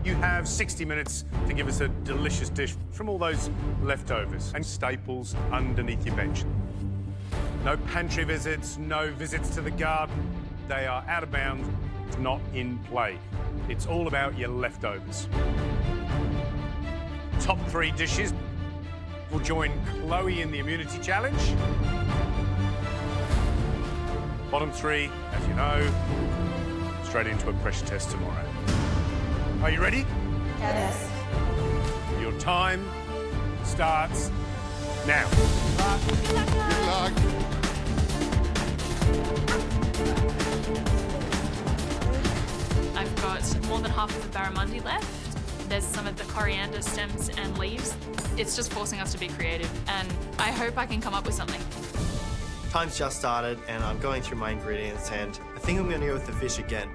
You have 60 minutes to give us a delicious dish from all those leftovers and staples underneath your bench. No pantry visits, no visits to the garden. They are out of bounds, not in play. It's all about your leftovers. Top 3 dishes will join Chloe in the immunity challenge. Bottom 3, as you know, straight into a pressure test tomorrow. Are you ready? Yes. Your time starts now. Good luck. I've got more than half of the barramundi left. There's some of the coriander stems and leaves. It's just forcing us to be creative, and I hope I can come up with something. Time's just started and I'm going through my ingredients, and I think I'm going to go with the fish again.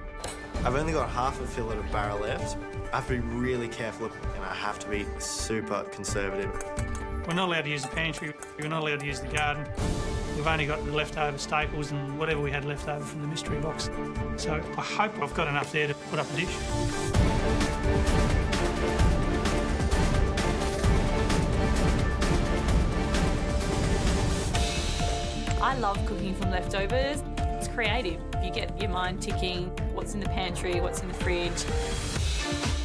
I've only got half a fillet of barra left. I have to be really careful and I have to be super conservative. We're not allowed to use the pantry, we're not allowed to use the garden. We've only got the leftover staples and whatever we had left over from the mystery box. So I hope I've got enough there to put up a dish. I love cooking from leftovers. It's creative. You get your mind ticking, what's in the pantry, what's in the fridge.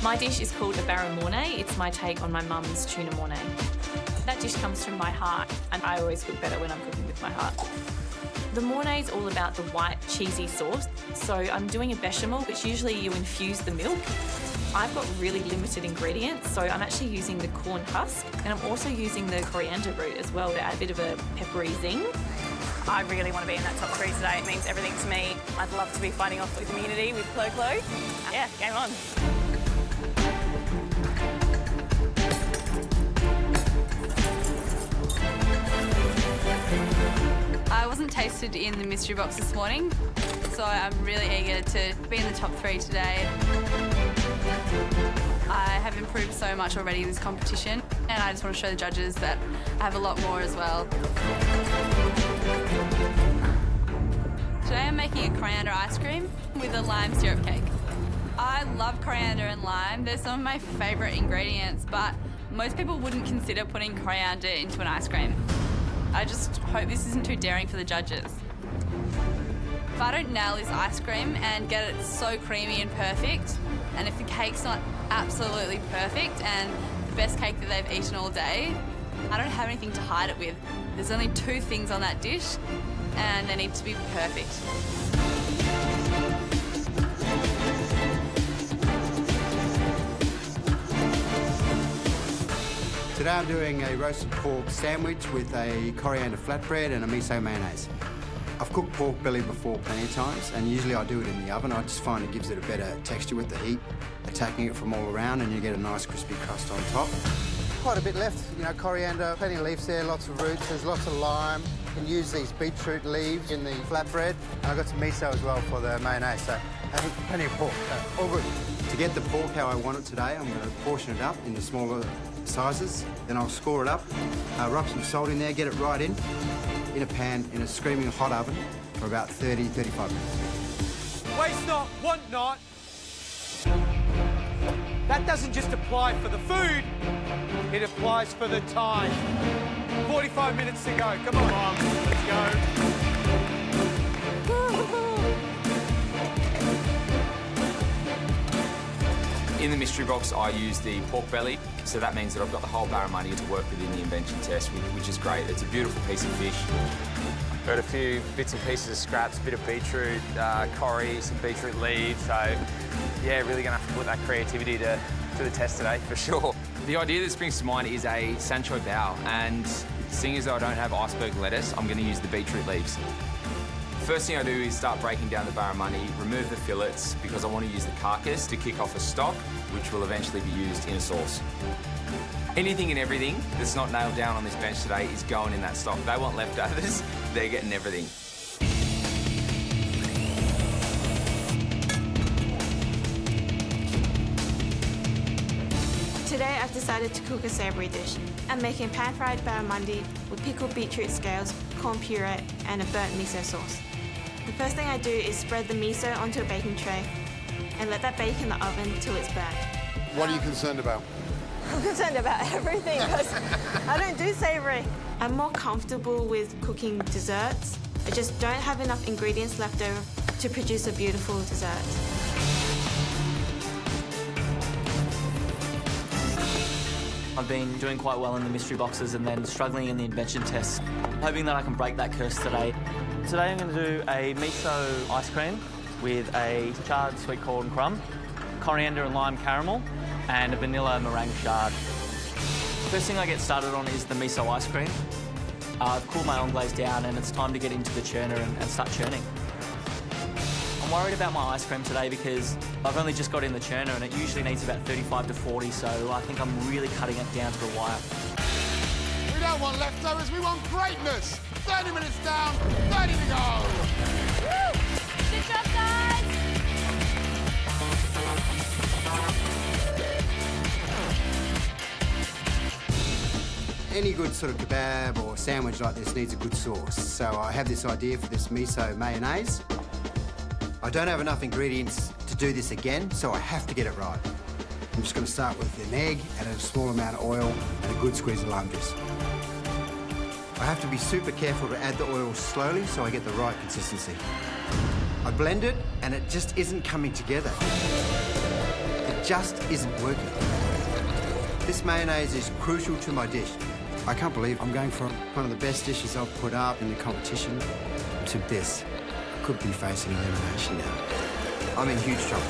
My dish is called a barra mornay. It's my take on my mum's tuna mornay. That dish comes from my heart, and I always cook better when I'm cooking with my heart. The mornay is all about the white, cheesy sauce. So I'm doing a bechamel, which usually you infuse the milk. I've got really limited ingredients, so I'm actually using the corn husk, and I'm also using the coriander root as well to add a bit of a peppery zing. I really want to be in that top 3 today. It means everything to me. I'd love to be fighting off with immunity with Clo. Yeah, game on. I wasn't tasted in the mystery box this morning, so I'm really eager to be in the top 3 today. I have improved so much already in this competition, and I just want to show the judges that I have a lot more as well. Today I'm making a coriander ice cream with a lime syrup cake. I love coriander and lime. They're some of my favourite ingredients, but most people wouldn't consider putting coriander into an ice cream. I just hope this isn't too daring for the judges. If I don't nail this ice cream and get it so creamy and perfect, and if the cake's not absolutely perfect and the best cake that they've eaten all day, I don't have anything to hide it with. There's only 2 things on that dish, and they need to be perfect. Today I'm doing a roasted pork sandwich with a coriander flatbread and a miso mayonnaise. I've cooked pork belly before plenty of times, and usually I do it in the oven. I just find it gives it a better texture with the heat, attacking it from all around, and you get a nice crispy crust on top. Quite a bit left, you know, coriander, plenty of leaves there, lots of roots, there's lots of lime. You can use these beetroot leaves in the flatbread. And I've got some miso as well for the mayonnaise, so plenty of pork, so all good. To get the pork how I want it today, I'm going to portion it up into smaller sizes, then I'll score it up, rub some salt in there, get it right in a pan in a screaming hot oven for about 30-35 minutes. Waste not, want not. That doesn't just apply for the food, it applies for the time. 45 minutes to go, come on, let's go. In the mystery box, I use the pork belly, so that means that I've got the whole barramundi to work with in the invention test, which is great. It's a beautiful piece of fish. Got a few bits and pieces of scraps, a bit of beetroot, curry, some beetroot leaves, so yeah, really gonna have to put that creativity to the test today, for sure. The idea that springs to mind is a sancho bao, and seeing as though I don't have iceberg lettuce, I'm gonna use the beetroot leaves. First thing I do is start breaking down the barramundi, remove the fillets, because I want to use the carcass to kick off a stock, which will eventually be used in a sauce. Anything and everything that's not nailed down on this bench today is going in that stock. They want leftovers, they're getting everything. Today I've decided to cook a savoury dish. I'm making pan-fried barramundi with pickled beetroot scales, corn puree and a burnt miso sauce. The first thing I do is spread the miso onto a baking tray and let that bake in the oven till it's burnt. What are you concerned about? I'm concerned about everything because I don't do savoury. I'm more comfortable with cooking desserts. I just don't have enough ingredients left over to produce a beautiful dessert. I've been doing quite well in the mystery boxes and then struggling in the invention tests, hoping that I can break that curse today. Today I'm going to do a miso ice cream with a charred sweet corn crumb, coriander and lime caramel, and a vanilla meringue shard. First thing I get started on is the miso ice cream. I've cooled my englaze down and it's time to get into the churner and start churning. I'm worried about my ice cream today because I've only just got in the churner and it usually needs about 35 to 40, so I think I'm really cutting it down to the wire. We don't want leftovers, we want greatness! 30 minutes down, 30 to go! Woo! Good job, guys! Any good sort of kebab or sandwich like this needs a good sauce. So I have this idea for this miso mayonnaise. I don't have enough ingredients to do this again, so I have to get it right. I'm just going to start with an egg, add a small amount of oil and a good squeeze of lime juice. I have to be super careful to add the oil slowly so I get the right consistency. I blend it and it just isn't coming together. It just isn't working. This mayonnaise is crucial to my dish. I can't believe I'm going from one of the best dishes I've put up in the competition to this. I could be facing elimination now. I'm in huge trouble.